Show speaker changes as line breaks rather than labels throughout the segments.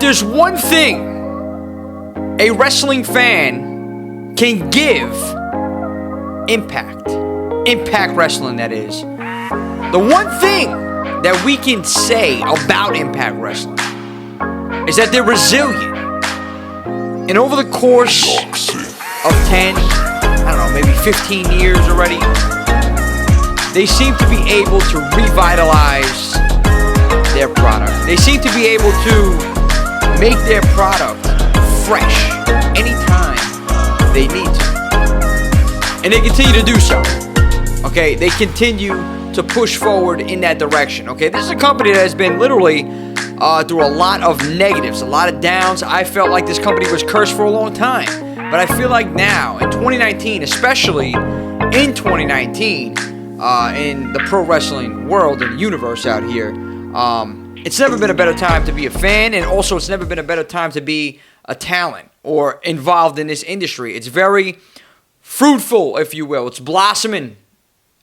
there's one thing a wrestling fan can give Impact Wrestling, that is, the one thing that we can say about Impact Wrestling is that they're resilient. And over the course of 10, I don't know, maybe 15 years already, they seem to be able to revitalize their product. They seem to be able to make their product fresh anytime they need to. And they continue to do so. Okay, they continue to push forward in that direction. Okay, this is a company that has been literally through a lot of negatives, a lot of downs. I felt like this company was cursed for a long time. But I feel like now, in 2019, especially in 2019, in the pro wrestling world and universe out here, it's never been a better time to be a fan, and also it's never been a better time to be a talent or involved in this industry. It's very fruitful, if you will. It's blossoming.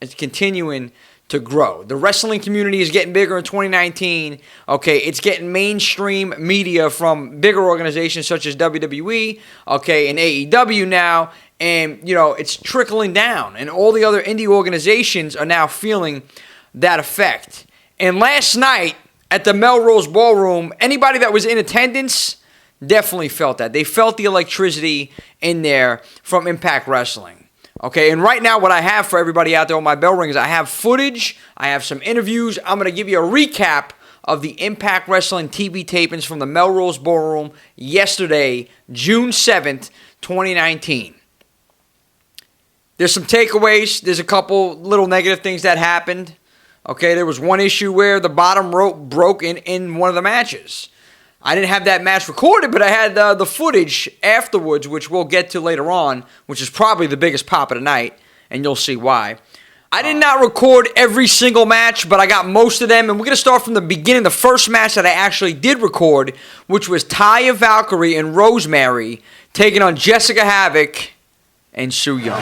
It's continuing to grow. The wrestling community is getting bigger in 2019. Okay, it's getting mainstream media from bigger organizations such as WWE, okay, and AEW now, and, you know, it's trickling down, and all the other indie organizations are now feeling that effect. And last night at the Melrose Ballroom, anybody that was in attendance definitely felt that. They felt the electricity in there from Impact Wrestling. Okay, and right now what I have for everybody out there on my bell rings, I have footage, I have some interviews. I'm going to give you a recap of the Impact Wrestling TV tapings from the Melrose Ballroom yesterday, June 7th, 2019. There's some takeaways. There's a couple little negative things that happened. Okay, there was one issue where the bottom rope broke in one of the matches. I didn't have that match recorded, but I had the footage afterwards, which we'll get to later on, which is probably the biggest pop of the night, and you'll see why. I did not record every single match, but I got most of them, and we're going to start from the beginning. The first match that I actually did record, which was Taya Valkyrie and Rosemary taking on Jessica Havoc and Su Yung.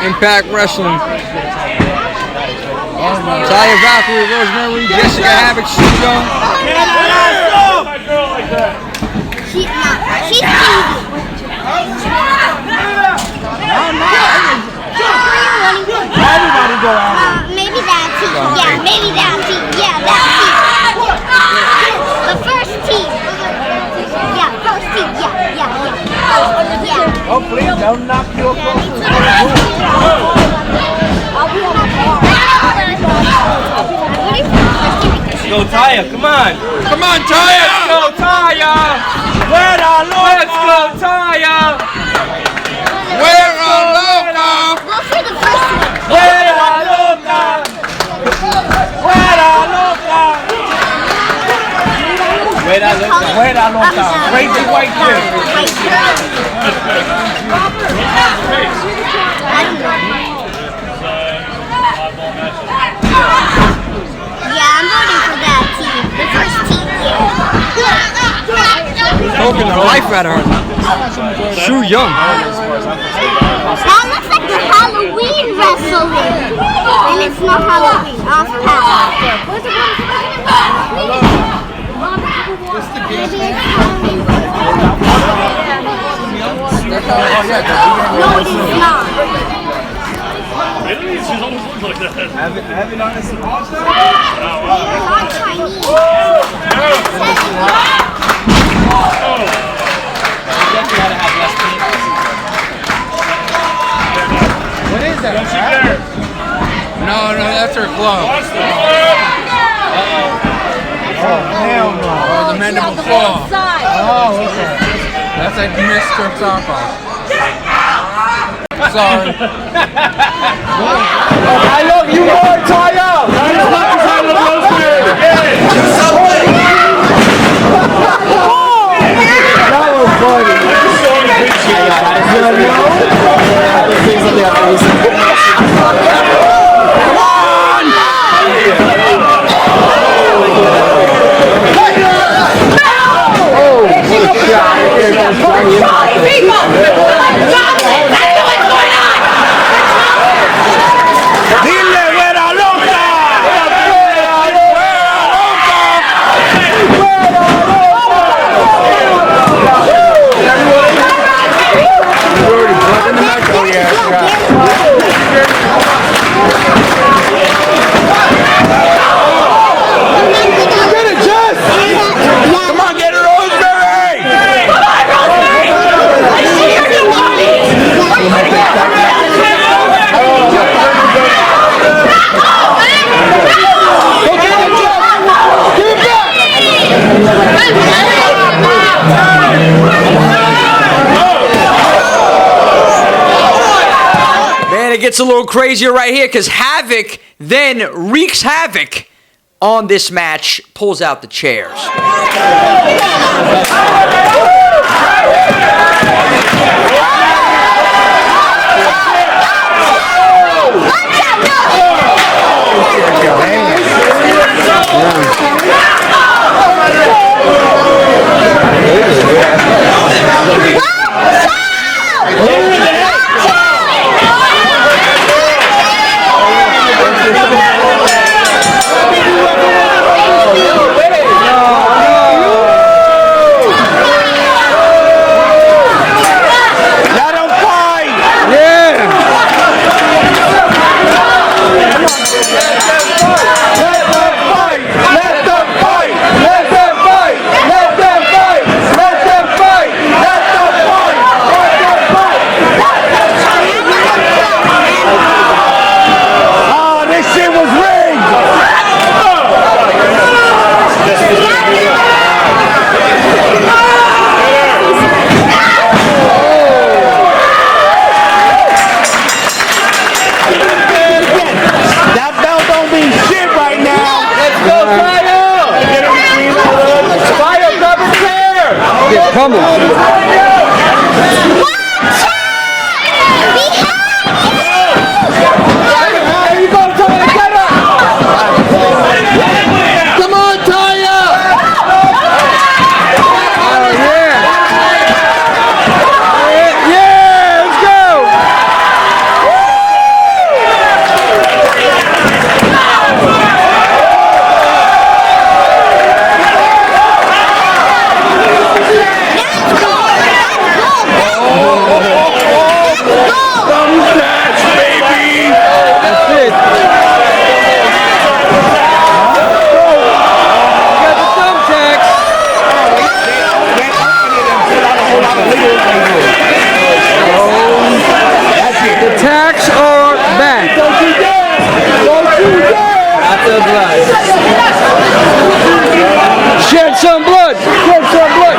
Impact Wrestling. Talia, Valkyrie, Rosemary, Jessica, Havoc, She's Young.
She's easy.
Everybody go out.
Maybe that team. Yeah, maybe that team. Yeah, that team. The first team. Yeah, first team. Yeah.
Oh, please don't knock you across the Go, Taya, come on.
Come on, Talia!
Let's go, Taya! Where are Loca? Let's go, Taya!
Where are Loca?
Go for the first one.
Where are Loca? Where are Loca? Where are Loca? Where are Loca? Crazy white girl.
Yeah, I'm voting for that team. The first team.
Poking the life out of her. Shu Young.
That looks like the Halloween wrestling. And it's not Halloween. Off path. No, it is not.
Really? She almost looks like that.
Have it on this also?
They are not Chinese.
What is that?
Don't you dare.
No, that's her glove.
Watch the glove.
Oh, hell no.
Oh, the mandible claw.
Oh, okay.
That's a Mr. Taco. Sorry.
I love you more, Taya! That was funny.
It gets a little crazier right here because Havoc then wreaks havoc on this match, pulls out the chairs.
get pummeled.
Come on, Taya!
Yeah, let's go! Shed some blood! Shed some blood!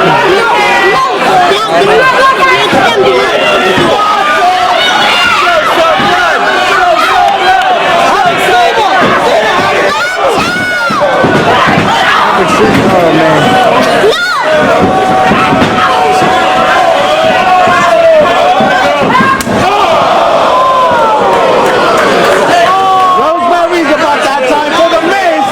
Rosemary's about that time for the Miz.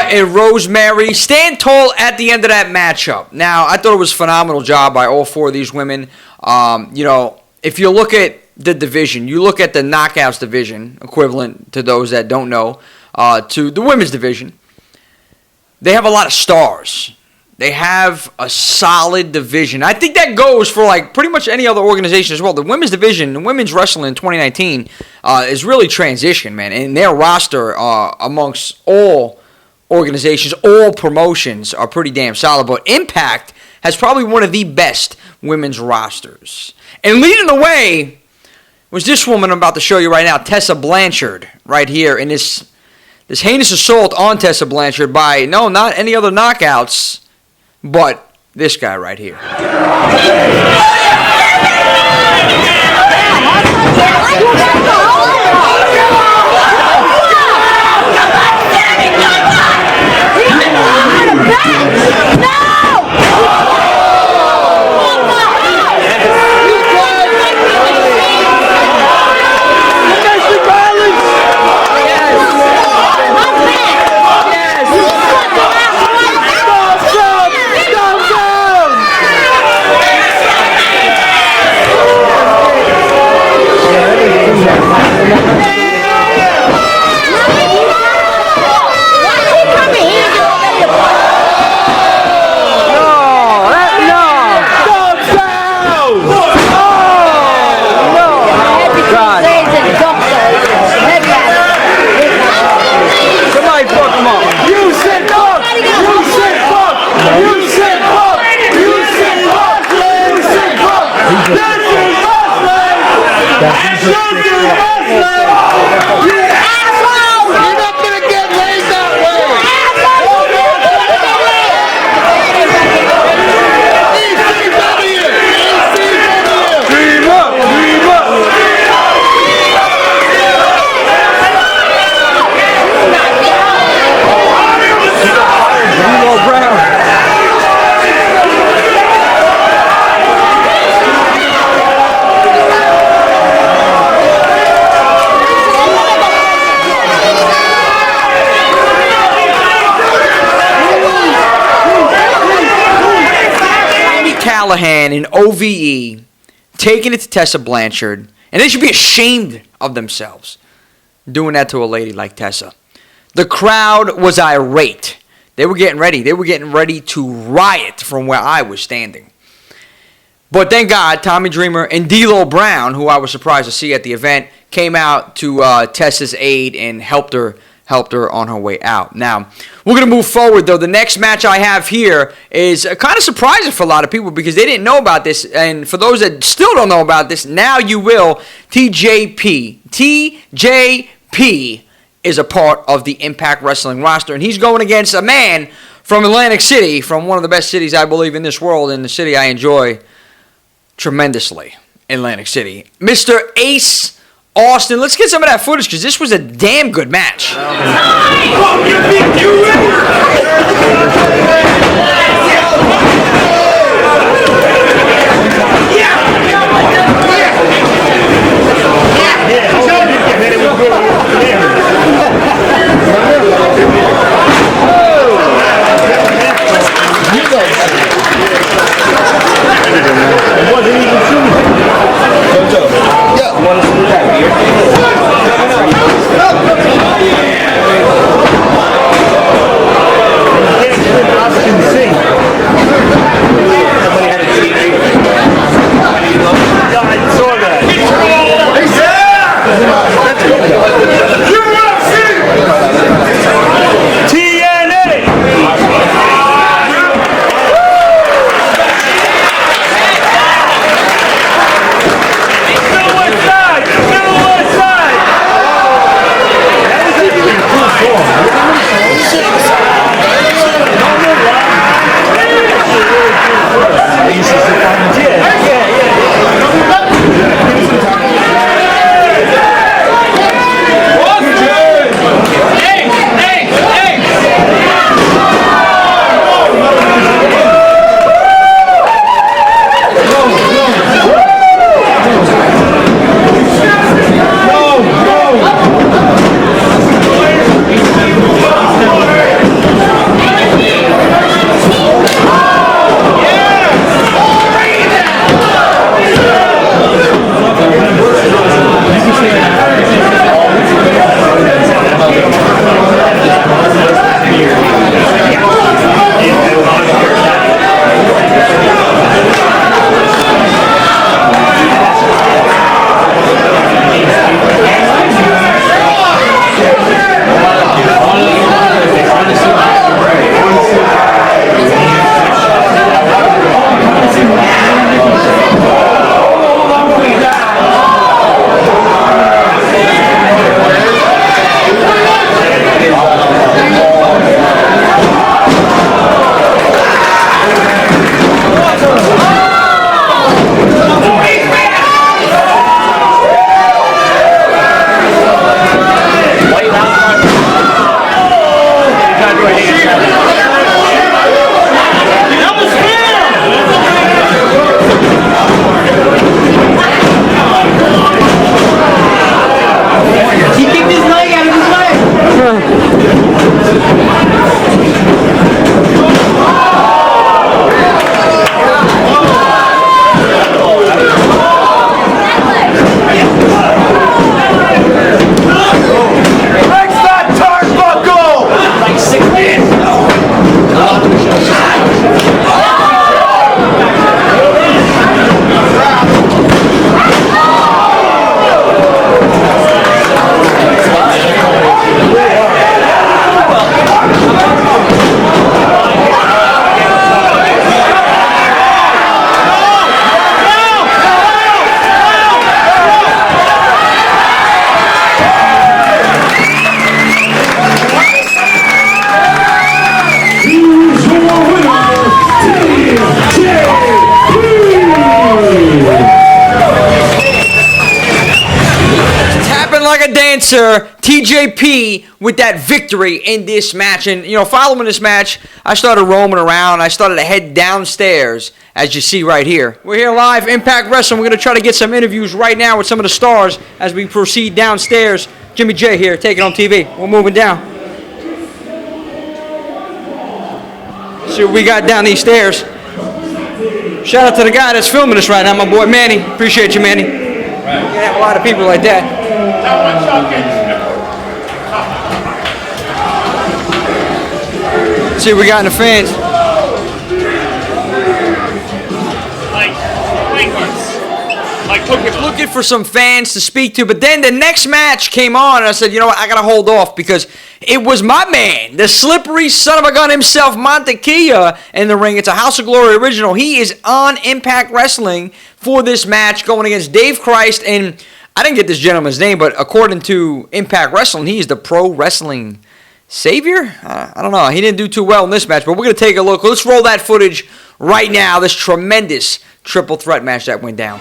And Rosemary stand tall at the end of that matchup. Now, I thought it was a phenomenal job by all four of these women. If you look at the division, you look at the Knockouts division, equivalent to those that don't know, to the women's division, they have a lot of stars. They have a solid division. I think that goes for like pretty much any other organization as well. The women's division, the women's wrestling in 2019 is really transitioned, man. And their roster amongst all organizations, all promotions are pretty damn solid. But Impact has probably one of the best women's rosters. And leading the way was this woman I'm about to show you right now, Tessa Blanchard, right here. And this heinous assault on Tessa Blanchard by, no, not any other knockouts, but this guy right here.
You're not gonna get laid that way. ECW.
Dream up, dream up. Melrose Brown.
Callahan in OVE taking it to Tessa Blanchard, and they should be ashamed of themselves doing that to a lady like Tessa. The crowd was irate. They were getting ready. They were getting ready to riot from where I was standing. But thank God, Tommy Dreamer and D'Lo Brown, who I was surprised to see at the event, came out to Tessa's aid and helped her on her way out. Now, we're going to move forward, though. The next match I have here is kind of surprising for a lot of people because they didn't know about this. And for those that still don't know about this, now you will. TJP is a part of the Impact Wrestling roster, and he's going against a man from Atlantic City, from one of the best cities, I believe, in this world, and the city I enjoy tremendously, Atlantic City. Mr. Ace Austin. Let's get some of that footage because this was a damn good match. dancer, TJP, with that victory in this match. And, you know, following this match, I started roaming around. I started to head downstairs, as you see right here. We're here live, Impact Wrestling. We're going to try to get some interviews right now with some of the stars as we proceed downstairs. Jimmy J here, taking on TV. We're moving down. See what we got down these stairs. Shout out to the guy that's filming us right now, my boy Manny. Appreciate you, Manny. You can have a lot of people like that. Let's see what we got in the fans. Looking for some fans to speak to, but then the next match came on, and I said, you know what, I gotta hold off because it was my man, the slippery son of a gun himself, Montequilla, in the ring. It's a House of Glory original. He is on Impact Wrestling for this match, going against Dave Christ, and I didn't get this gentleman's name, but according to Impact Wrestling, he is the pro wrestling savior? I don't know. He didn't do too well in this match, but we're going to take a look. Let's roll that footage right now, this tremendous triple threat match that went down.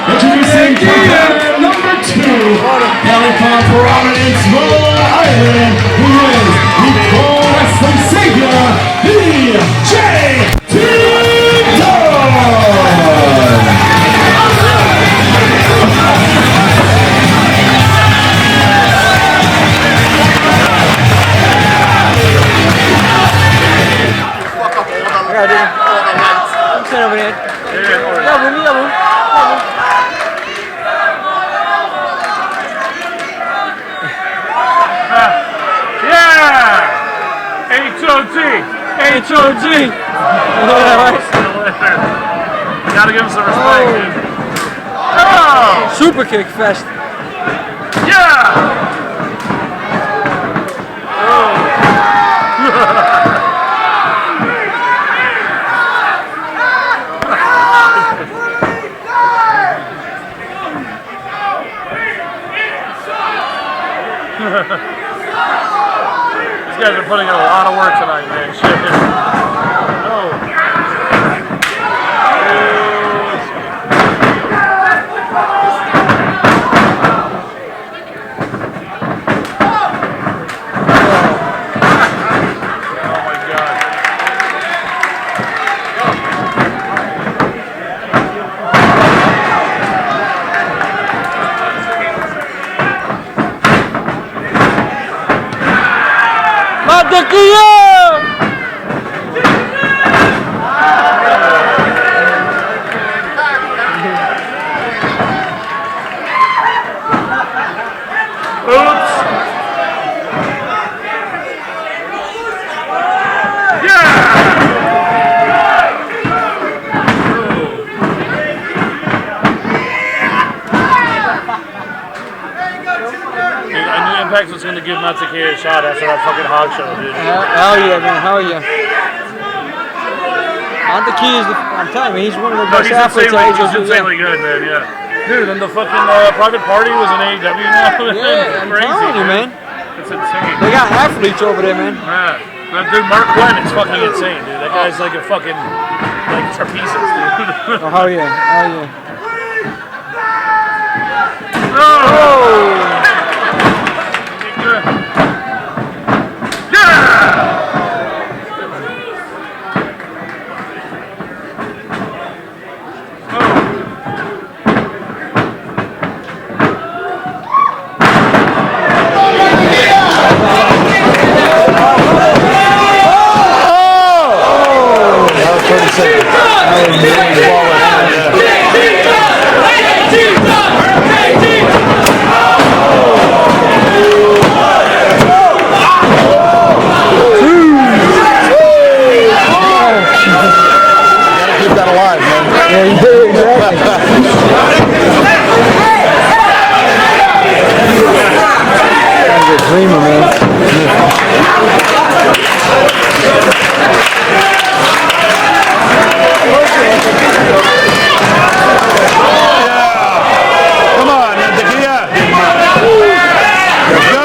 Introducing contestant number 2, hailing from Providence, Rhode Island, who is the pro wrestling savior, DJ
H.O.G.
Gotta give him some respect, dude. Oh!
Super Kick Fest.
Yeah! These guys are putting in a lot of work tonight, man. Shit. Oh. Impact was going to give Montequilla a shot after that fucking hog show, dude.
Hell yeah, man. Hell yeah. Montequilla is I'm telling you, he's one of the best athletes.
He's insanely good, man, yeah. Dude, and the fucking private party was an AEW now.
Yeah, I'm telling you, man.
It's insane.
They got athletes over there, man.
Yeah. But dude, Mark Quinn is fucking insane, dude. That guy's like a fucking, like, trapezist, dude.
Oh, hell yeah. Hell yeah.
Oh!
Dreamer, man.
Come on, Montequilla. Let's go.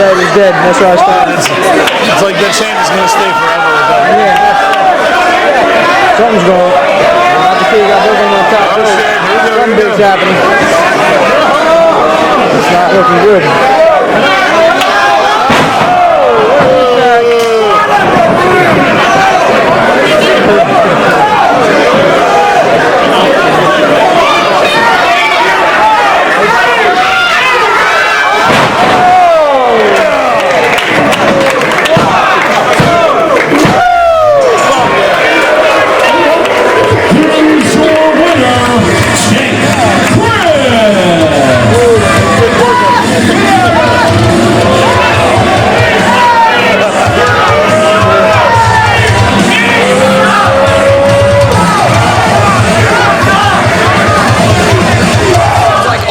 dead is dead. That's where I started.
It's like that chant is gonna stay forever with that.
Yeah. Something's going on. I can see you got building on top.
Oh shit, here we go.
Something big's happening. It's not looking good.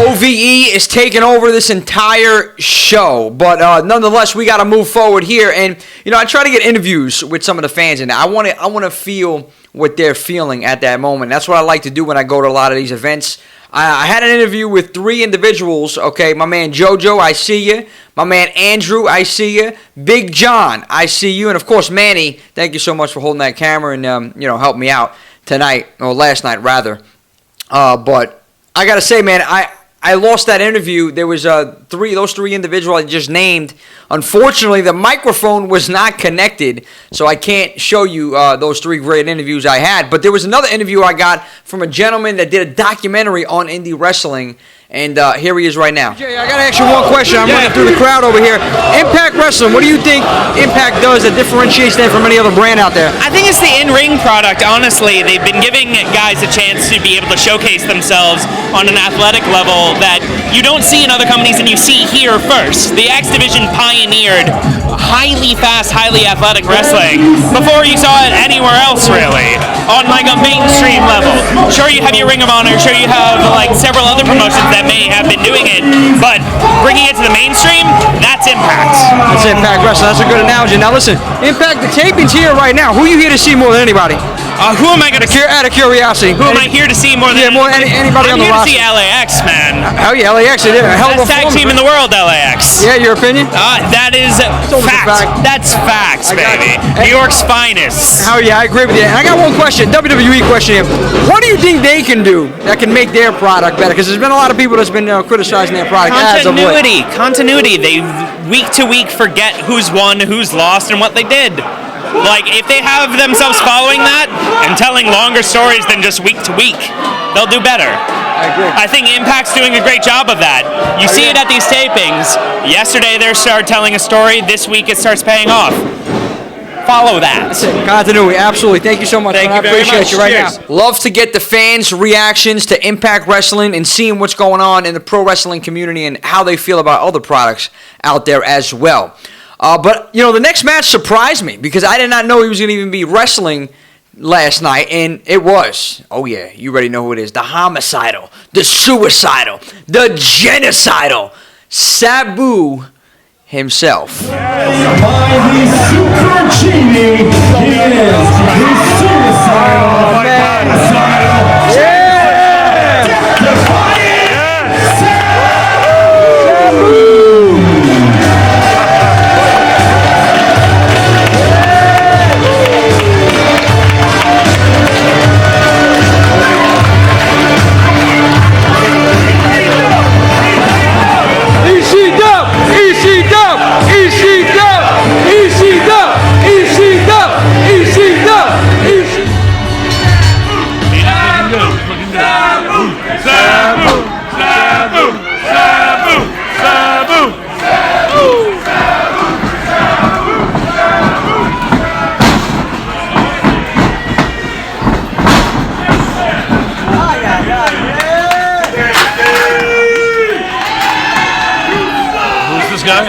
OVE is taking over this entire show, but nonetheless, we got to move forward here. And you know, I try to get interviews with some of the fans, and I want to feel what they're feeling at that moment. That's what I like to do when I go to a lot of these events. I had an interview with 3 individuals. Okay, my man JoJo, I see you. My man Andrew, I see you. Big John, I see you, and of course Manny. Thank you so much for holding that camera and you know, help me out tonight, or last night rather. But I gotta say, man, I lost that interview. There was those three individuals I just named. Unfortunately, the microphone was not connected, so I can't show you those 3 great interviews I had. But there was another interview I got from a gentleman that did a documentary on indie wrestling, and here he is right now. Jay, I got to ask you one question. I'm running through the crowd over here. Impact Wrestling, what do you think Impact does that differentiates them from any other brand out there?
I think it's the in-ring product, honestly. They've been giving guys a chance to be able to showcase themselves on an athletic level that you don't see in other companies and you see here first. The X Division pioneered highly fast, highly athletic wrestling before you saw it anywhere else, really, on like a mainstream level. Sure, you have your Ring of Honor, sure you have like several other promotions that may have been doing it, but bringing it to the mainstream, that's Impact.
That's Impact Wrestling. That's a good analogy. Now listen, Impact, the taping's here right now. Who are you here to see more than anybody?
Who am I going to see?
Out of curiosity.
Who am I here to see more than
anybody on the roster?
I'm here to see LAX, man.
Oh yeah, LAX. They did a hell of a
best tag team in the world, LAX.
Yeah, your opinion?
That is fact. That's facts, baby. New York's finest.
Oh yeah, I agree with you. And I got one question, WWE question here. What do you think they can do that can make their product better? Because there's been a lot of people that's been criticizing their product.
Continuity. They week to week forget who's won, who's lost, and what they did. Like, if they have themselves following that and telling longer stories than just week to week, they'll do better.
I agree.
I think Impact's doing a great job of that. You see it at these tapings. Yesterday they started telling a story. This week it starts paying off. Follow that.
Continuity, absolutely. Thank you so much.
Thank you very much.
I appreciate you right
Cheers.
now. Love to get the fans' reactions to Impact Wrestling and seeing what's going on in the pro wrestling community and how they feel about other products out there as well. But, you know, the next match surprised me because I did not know he was going to even be wrestling last night, and it was. Oh, yeah, you already know who it is. The homicidal, the suicidal, the genocidal Sabu himself.
By the Super Genie, he is the suicidal, genocidal, defiant Sabu!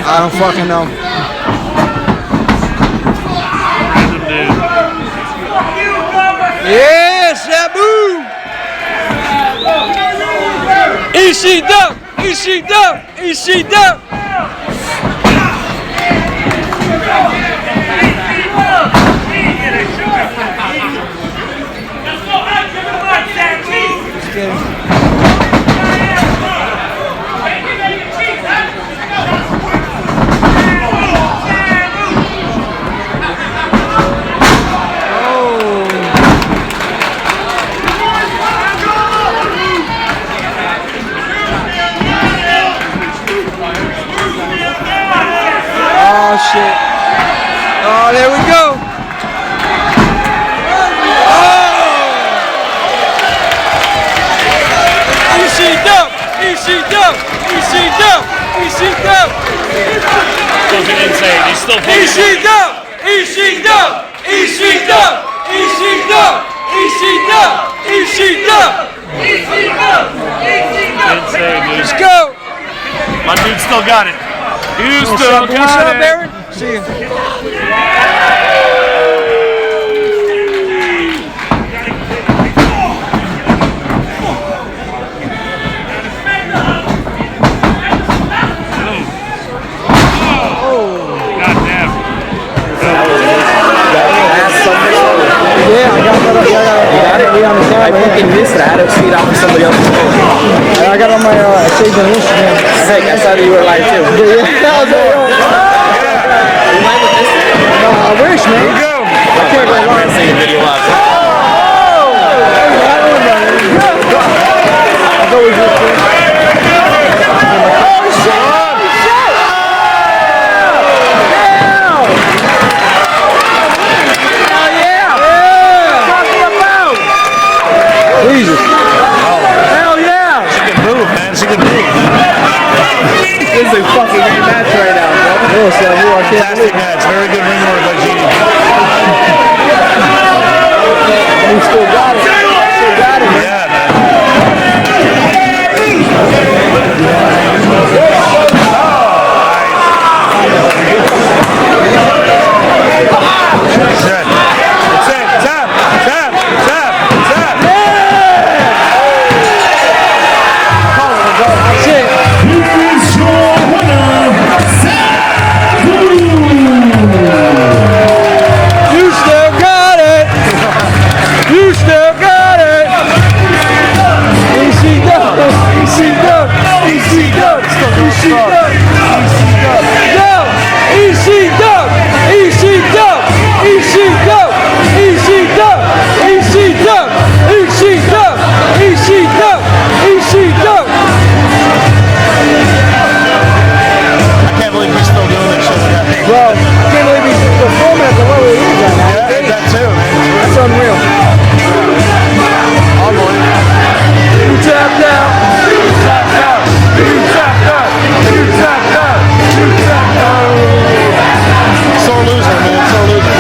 I don't fucking know. Yeah, Sabu! ECW! Oh, shit. Oh, there we go.
Fucking insane. He's still fucking insane, dude.
Let's go.
My dude still got it. You still
What's
got
up,
it.
Aaron? See you.
Yeah, I got that. Yeah, I got it. We on the camera. I fucking missed that. I had to see it out for somebody else's phone. I got on my page on Instagram. Heck, I saw that you were live too. Yeah, I was like, yo. Are you live with this? No, I wish, man. Here we go. I can't go live. I'm seeing a video out. Oh! I thought we were just Jesus. Hell yeah!
She can move, man. She can move.
This is a fucking great match right now, bro. Yes, I can't
Fantastic
believe it.
match. Very good ring work by Genie.
We still got it. Still got it, man.
Yeah, man. That's it. That's it. Tap. Tap. Tap. Tap.
That's it.
This is your winner, Sabu.
You still got it. You still got it. Easy dub. Easy dub. Easy dub. Easy dub. Yo, easy dub. Easy dub. Easy dub. Easy dub. Easy dub. Easy dub. Easy dub. Easy dub.
I can't believe we're still doing this shit. Yeah.
Bro, I can't believe he's performing at the level he is right now.
Yeah, that too, man.
That's unreal.
All morning.
You tapped out.
You tapped out. You tapped out. You tapped out. You tapped out. Sore loser, man. Sore loser.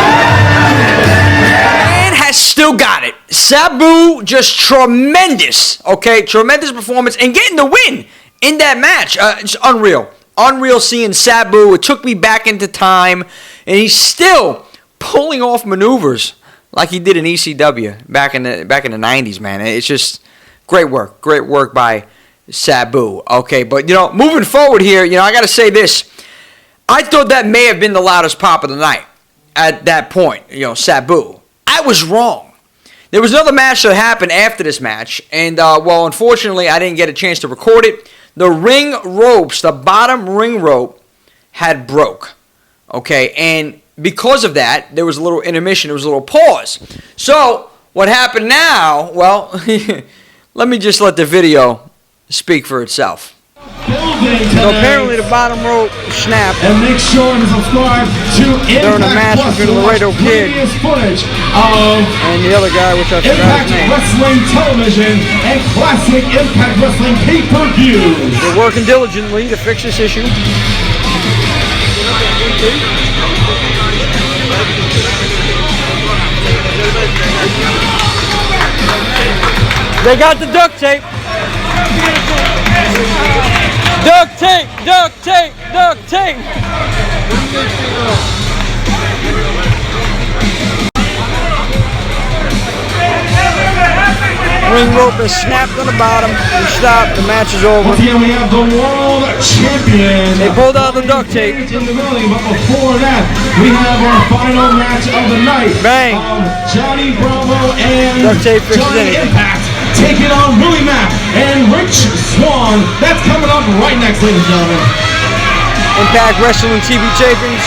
And has still got it. Sabu, just tremendous. Okay, tremendous performance and getting the win in that match. It's unreal. Unreal seeing Sabu. It took me back into time, and he's still pulling off maneuvers like he did in ECW back in the 90s, man. It's just great work by Sabu. Okay, but moving forward here, I got to say this. I thought that may have been the loudest pop of the night at that point. Sabu. I was wrong. There was another match that happened after this match, and unfortunately, I didn't get a chance to record it. The ring ropes, the bottom ring rope, had broke. Okay, and because of that, there was a little intermission, there was a little pause. So, what happened now, well, let me just let the video speak for itself. So apparently the bottom rope snapped
And make sure to subscribe to
during a match
Impact
between the Laredo Kid
previous footage of
and the other guy, which I forgot
Impact
his name.
Wrestling Television and classic Impact Wrestling pay-per-views.
We're working diligently to fix this issue. They got the duct tape. Duct tape, duct tape, duct tape. Ring rope is snapped on the bottom. We stopped. The match is over.
Once again, we have the world champion.
They pulled out the duct tape.
In the building, but before that, we have our final match of the night.
Bang.
Johnny Bravo and
Duct tape fixes
Johnny
anything.
Impact taking on Willie Mack and Rich Swann. That's coming up right next, ladies and gentlemen.
Impact Wrestling TV Tapings.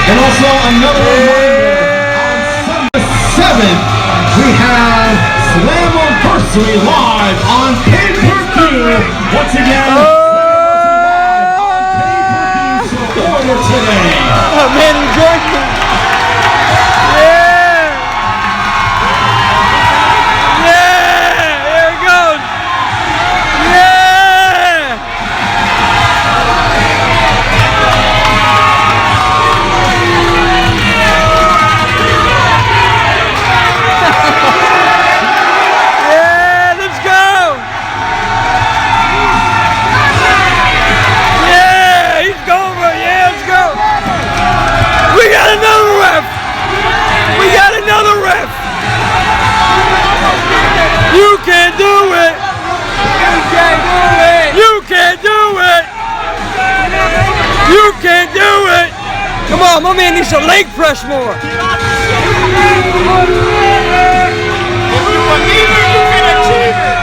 And also another reminder, on Sunday 7th, we have Slammiversary live on pay-per-view. Once again, Slammiversary live on pay-per-view. So order today.
Oh man, he joined me. Yeah! Yeah! Here it goes! Yeah! Yeah, let's go! Yeah, he's going for it. Yeah, let's go! We got another ref! We got another ref! You can't do it! You can't do it! You can't do it! You can't do it! Come on, my man needs to leg press more.
If you believe it, you can achieve it.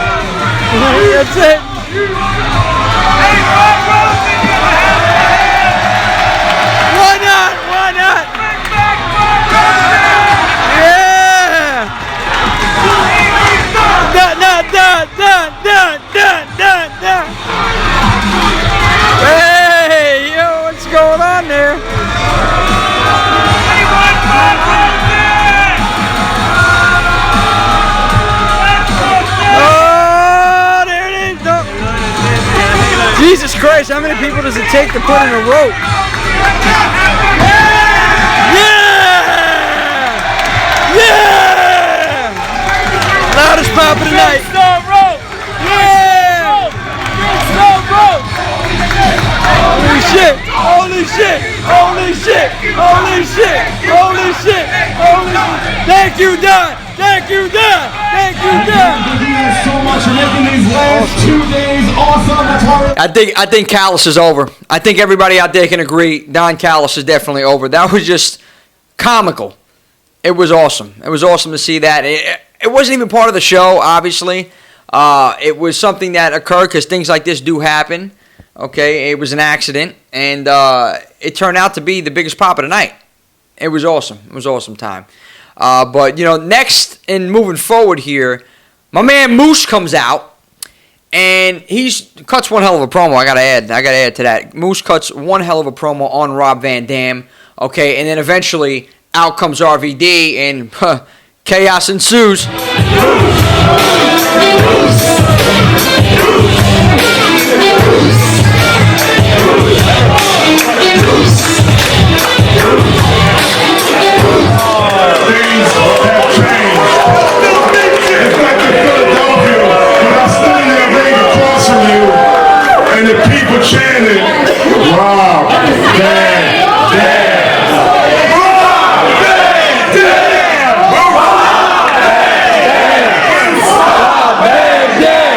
That's it. Why not? Why not? Yeah! Dun, dun, dun, dun, dun, dun, dun, dun. Hey, yo, what's going on there? Oh, there it is. No. Jesus Christ, how many people does it take to put in a rope? Yeah! Yeah! Loudest pop of the night. Yeah! Holy shit! Holy shit! Holy shit! Holy shit! Holy shit! Holy shit! Thank you, Don! Thank you, Don! Thank you, Don!
Thank you guys so much for making these last 2 days awesome. That's why
I think Callis is over. I think everybody out there can agree Don Callis is definitely over. That was just comical. It was awesome. It was awesome to see that. It wasn't even part of the show, obviously. It was something that occurred because things like this do happen. Okay, it was an accident, and it turned out to be the biggest pop of the night. It was awesome. It was an awesome time. But, you know, next and moving forward here, my man Moose comes out, and he cuts one hell of a promo. I gotta add to that. Moose cuts one hell of a promo on Rob Van Dam. Okay, and then eventually out comes RVD, and chaos ensues.
And the people chanted, Rob Van Dam, Rob Van Dam, Rob Van Dam, Rob Van Dam.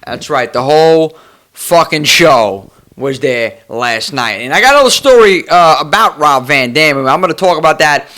That's right. The whole fucking show was there last night. And I got another story about Rob Van Dam. I'm going to talk about that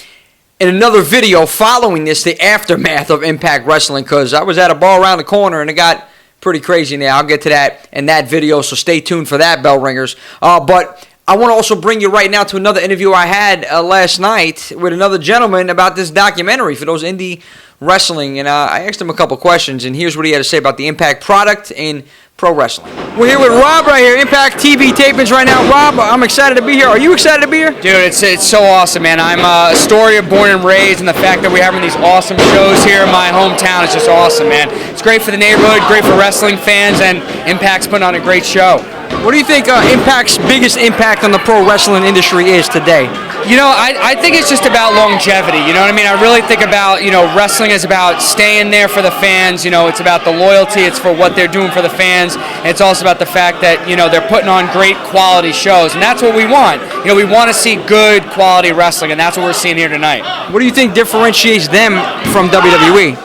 in another video following this, the aftermath of Impact Wrestling, because I was at a bar around the corner and it got pretty crazy in there. I'll get to that in that video, so stay tuned for that, bell ringers. But I want to also bring you right now to another interview I had last night with another gentleman about this documentary for those indie wrestling. And I asked him a couple questions, and here's what he had to say about the Impact product in pro wrestling. We're here with Rob right here, Impact TV Tapings right now. Rob, I'm excited to be here. Are you excited to be here?
Dude, it's so awesome, man. I'm Astoria born and raised, and the fact that we're having these awesome shows here in my hometown is just awesome, man. It's great for the neighborhood, great for wrestling fans, and Impact's putting on a great show.
What do you think Impact's biggest impact on the pro wrestling industry is today?
You know, I think it's just about longevity, you know what I mean? I really think about, wrestling is about staying there for the fans, it's about the loyalty, it's for what they're doing for the fans, and it's also about the fact that, they're putting on great quality shows, and that's what we want. We want to see good quality wrestling, and that's what we're seeing here tonight.
What do you think differentiates them from WWE?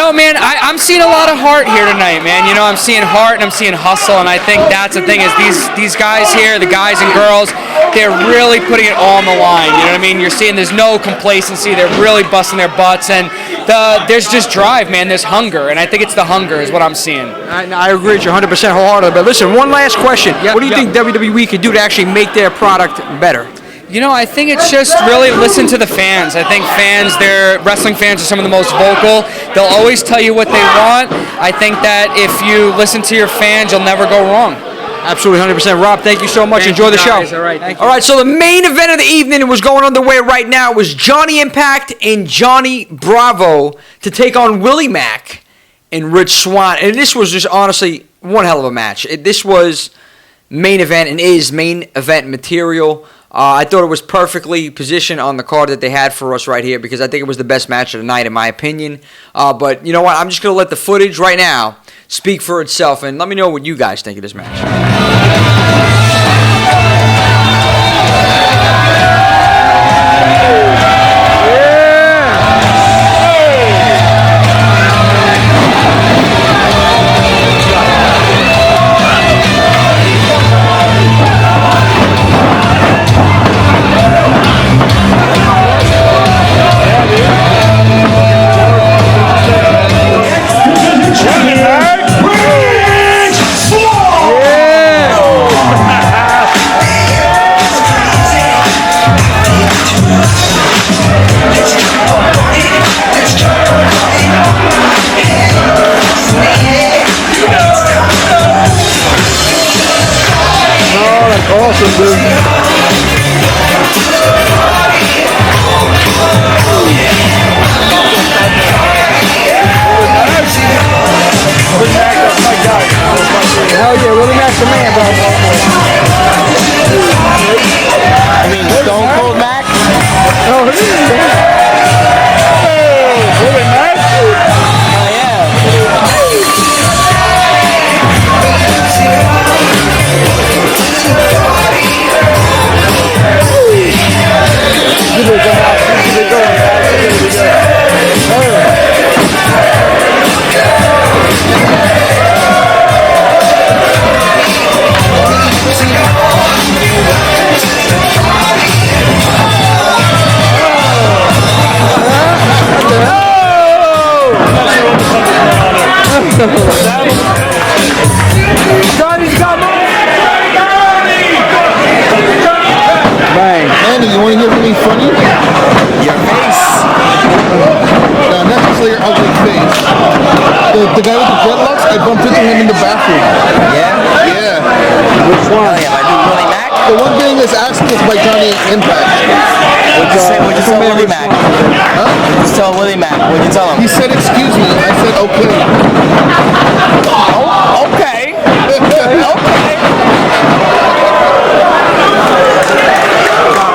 Man, I'm seeing a lot of heart here tonight, man. I'm seeing heart and I'm seeing hustle, and I think that's the thing is these guys here, the guys and girls, they're really putting it all on the line. You know what I mean? You're seeing there's no complacency. They're really busting their butts, and there's just drive, man. There's hunger, and I think it's the hunger is what I'm seeing.
I agree with you 100% wholeheartedly. But listen, one last question. What do you think WWE could do to actually make their product better?
I think it's just really listen to the fans. I think wrestling fans are some of the most vocal. They'll always tell you what they want. I think that if you listen to your fans, you'll never go wrong.
Absolutely, 100%. Rob, thank you so much. Enjoy the show. All right, so the main event of the evening was going underway right now. It was Johnny Impact and Johnny Bravo to take on Willie Mack and Rich Swann. And this was just honestly one hell of a match. This was main event and is main event material. I thought it was perfectly positioned on the card that they had for us right here because I think it was the best match of the night in my opinion. But you know what? I'm just going to let the footage right now speak for itself, and let me know what you guys think of this match.
Awesome, dude. Hell yeah, Willie Mack's the man, bro. I mean, Stone Cold Mac? Oh, Willie Mack? Oh, yeah. Andy, you want to hear something funny? Your face. No, not necessarily your ugly face. The guy with the dreadlocks, I bumped into him in the bathroom. Yeah? Yeah. Which one? Yeah, I do Willie Mack. The one getting his ass kicked by Johnny Impact. What'd you tell Willie Mack? Huh? What'd you tell Willie Mack? What'd you tell him? He said, excuse me. I said, okay. Oh, okay. Okay.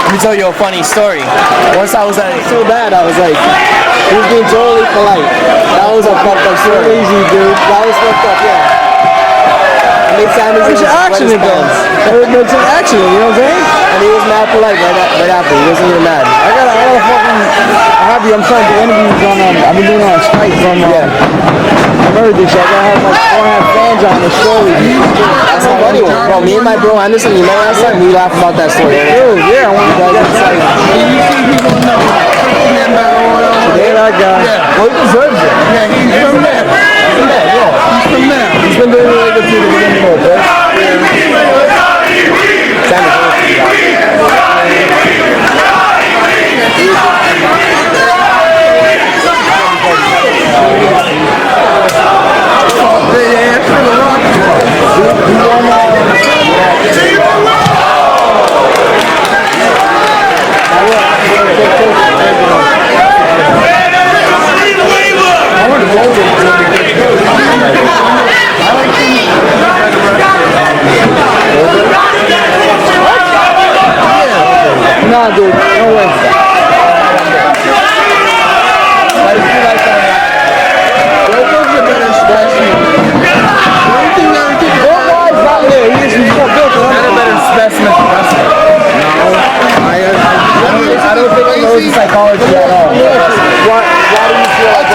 Let me tell you a funny story. Once I was at so bad, I was like, he was being totally polite. That was a fucked up story. Crazy, dude. That was fucked up, yeah. made Sammy's
It's an accident, though. It's an accident, you know what I'm saying?
And he was mad polite right after. He wasn't even mad.
I gotta fucking. I'm trying to do interviews on. I've been doing it on Skype from everything, so I gotta have fans on the story.
That's the funny one. Bro, me and my bro Anderson, you met last time, we laugh about that story.
Dude, yeah, I want to get excited. Yeah, that guy.
Yeah.
Well, he deserves it.
Yeah, he's from there. He's from there.
He's been doing really good to the beginning of it, right? Nah, dude, no way.
I don't think he knows psychology at all.
Why do you feel like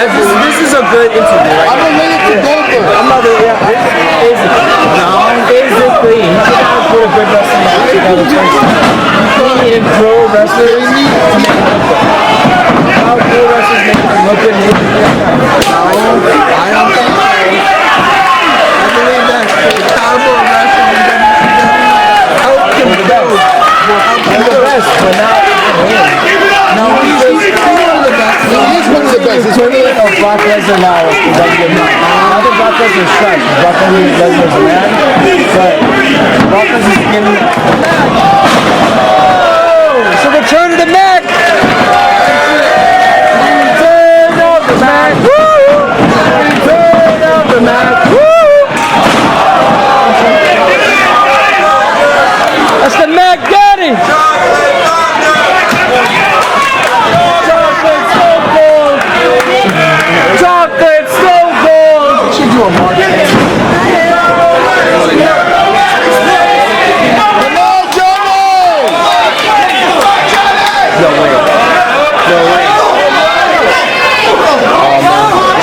This is a good interview, right?
I'm related to Goldberg.
I'm not really, basically, he should have put a good wrestling match together first. He in pro wrestlers to make it look good. How pro wrestlers make it look good?
I don't think so. I believe that the caliber of wrestling in WWE helped him build.
He's the best, but not
No, he's one of the best. He is one of the best. It's one of the
of Brock Lesnar now is WWE. Not that Brock Lesnar strikes. Brock Lesnar's a man, but Brock Lesnar's getting.
So return to the Mac!
Turn up the Mac! Woo! Turn up the Mac! Woo!
That's the Mac Daddy!
Chocolate Stone Cold!
Should do a market.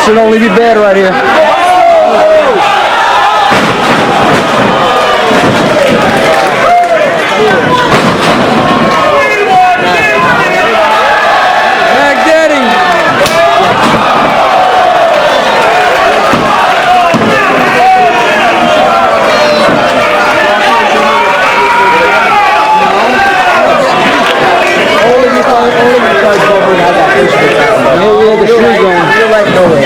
Should only be bad right here. Mac Daddy!
You're like nowhere.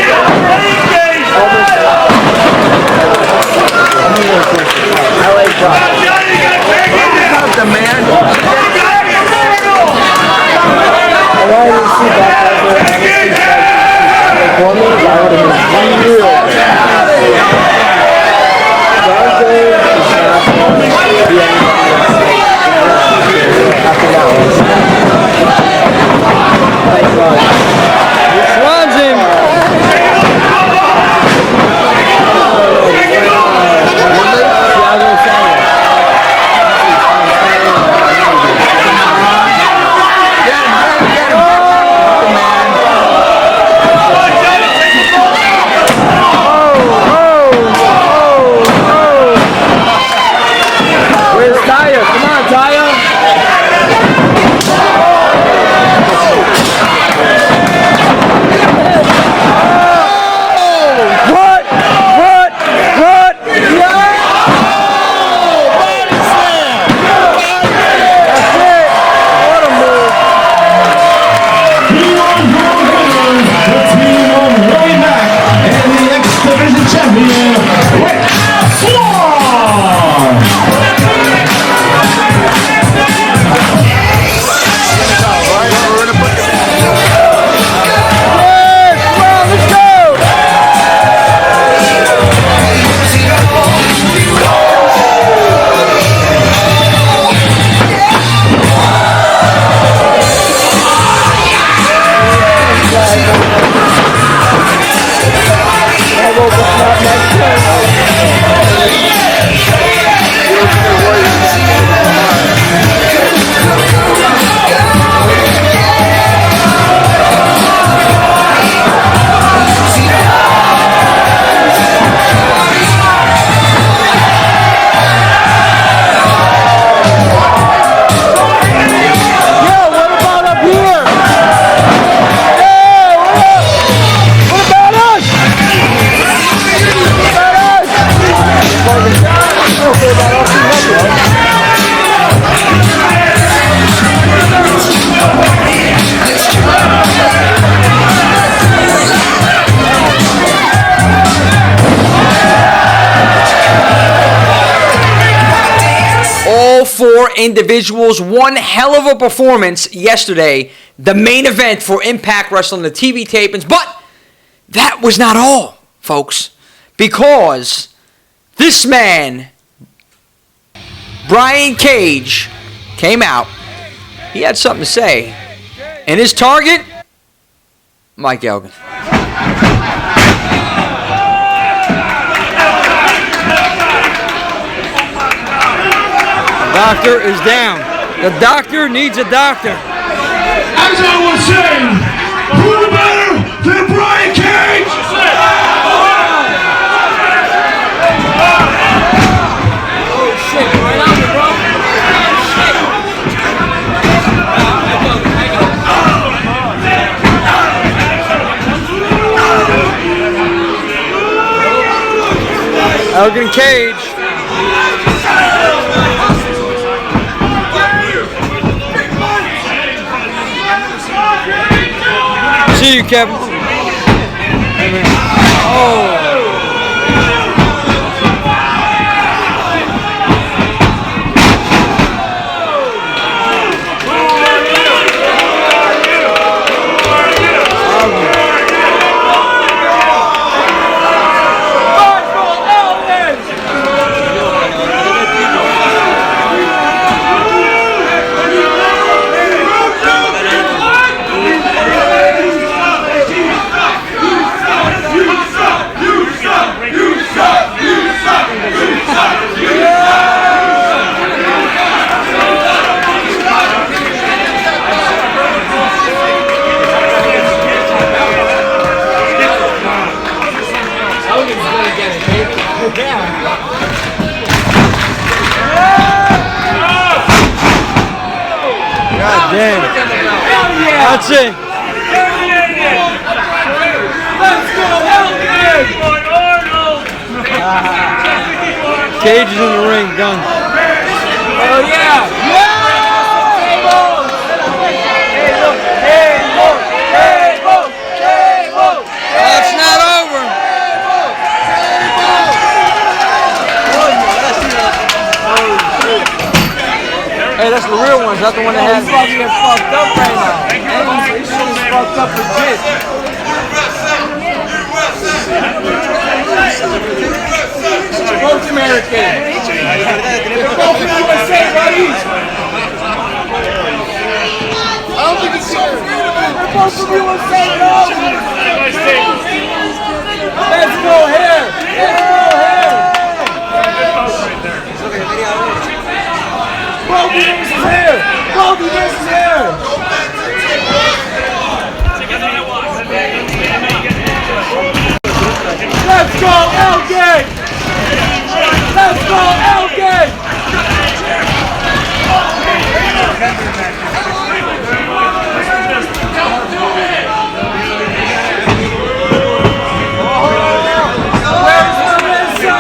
Four individuals, one hell of a performance yesterday, the main event for Impact Wrestling, the TV tapings. But that was not all, folks, because this man, Brian Cage, came out. He had something to say, and his target, Mike Elgin.
Doctor is down. The doctor needs a doctor.
As I was saying, who better than Brian Cage?
Oh shit, right on me, bro. Elgin Cage. See you, Kevin. Oh. God damn. That's it. Let's go, Cage is in the ring, done. Oh yeah. That's not over. Hey, that's the real one. Is that the one that has? He's about to get fucked up right now. This shit is fucked up legit. Both American. They're both from USA, buddy. I don't think it's so beautiful. They're both from USA, dog. Let's go here. Let's go here. Bogey is here! Bogey is here! Let's go, Elgin! Let's go, Elgin! Where's Melissa?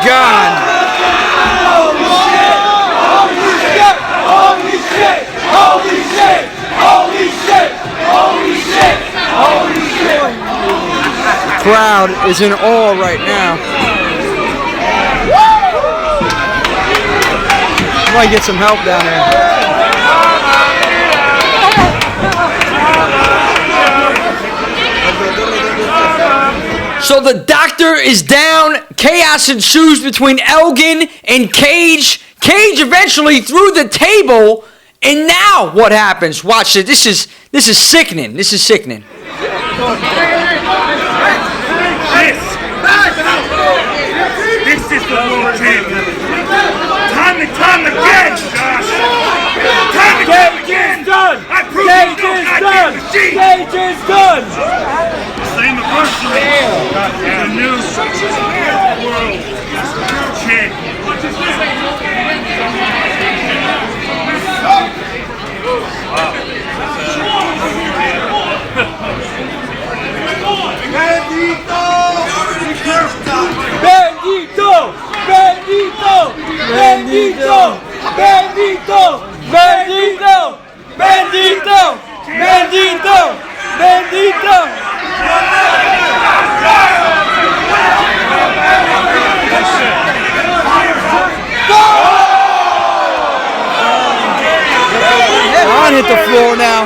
God! Holy shit! Holy shit! Holy shit! Holy shit! Holy shit! Holy shit! Crowd is in awe right now. Might get some help down there.
So the doctor is down. Chaos ensues between Elgin and Cage. Cage eventually threw the table And now what happens? Watch it. This is sickening. This is sickening.
This is the world champion. Time and time again, Josh. Time and time again. Done. I proved
Cage is done. Cage is done.
Same person. The new world champion.
Bendito! Bendito! Bendito! Bendito! Bendito! Bendito! Bendito! Bendito! Ron hit the floor now.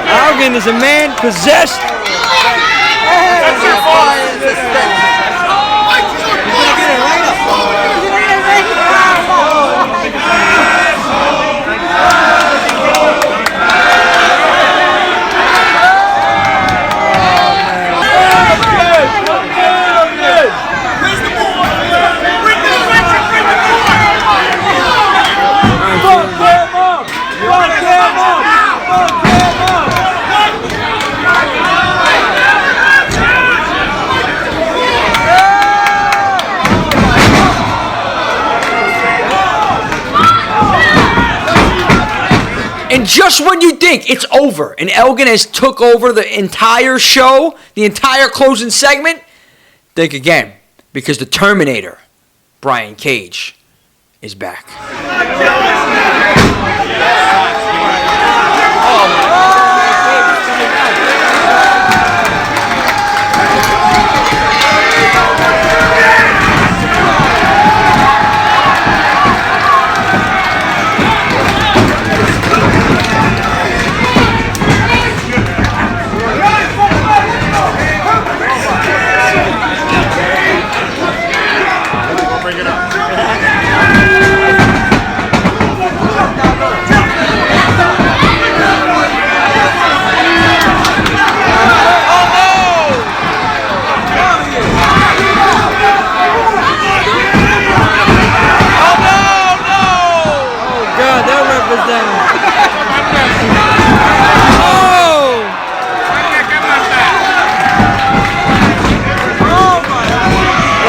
Algan is a man possessed.
And just when you think it's over and Elgin has took over the entire show, the entire closing segment, think again, because the Terminator, Brian Cage, is back.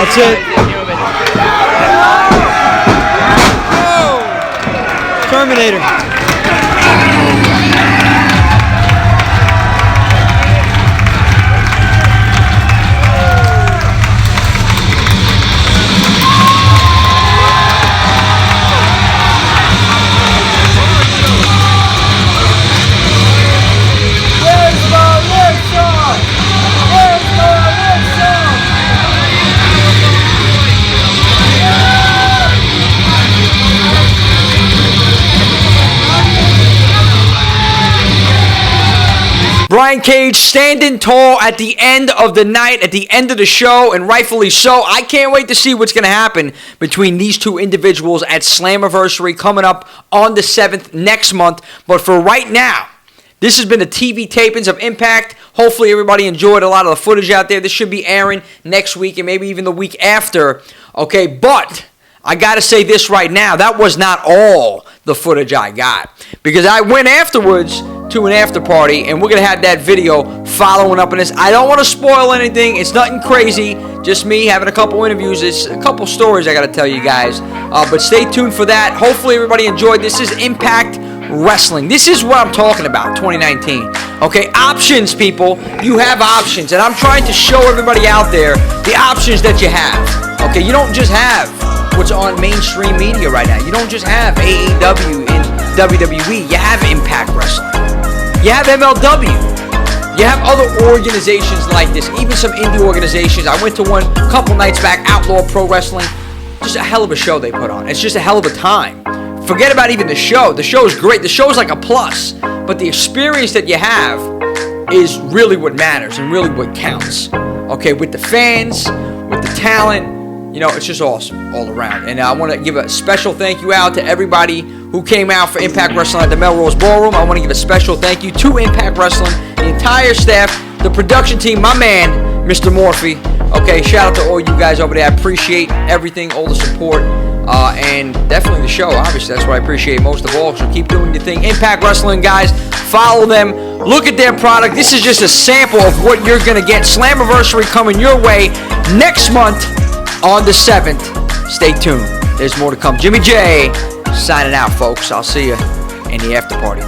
That's it. Oh. Terminator.
Brian Cage standing tall at the end of the night, at the end of the show, and rightfully so. I can't wait to see what's going to happen between these two individuals at Slammiversary coming up on the 7th next month. But for right now, this has been the TV tapings of Impact. Hopefully everybody enjoyed a lot of the footage out there. This should be airing next week and maybe even the week after. Okay, but I got to say this right now. That was not all the footage I got, because I went afterwards to an after party, and we're going to have that video following up on this. I don't want to spoil anything. It's nothing crazy. Just me having a couple interviews. It's a couple stories I got to tell you guys. But stay tuned for that. Hopefully everybody enjoyed. This is Impact Wrestling. This is what I'm talking about, 2019. Okay, options, people. You have options, and I'm trying to show everybody out there the options that you have. Okay, you don't just have what's on mainstream media right now. You don't just have AEW and WWE. You have Impact Wrestling. You have MLW. You have other organizations like this, even some indie organizations. I went to one a couple nights back, Outlaw Pro Wrestling. Just a hell of a show they put on. It's just a hell of a time. Forget about even the show. The show is great. The show is like a plus. But the experience that you have is really what matters and really what counts. Okay, with the fans, with the talent, you know, it's just awesome all around. And I want to give a special thank you out to everybody who came out for Impact Wrestling at the Melrose Ballroom. I want to give a special thank you to Impact Wrestling, the entire staff, the production team, my man, Mr. Morphy. Okay, shout out to all you guys over there. I appreciate everything, all the support, and definitely the show. Obviously, that's what I appreciate most of all. So keep doing your thing. Impact Wrestling, guys, follow them. Look at their product. This is just a sample of what you're going to get. Slammiversary coming your way next month on the 7th. Stay tuned. There's more to come. Jimmy J signing out, folks. I'll see you in the after party.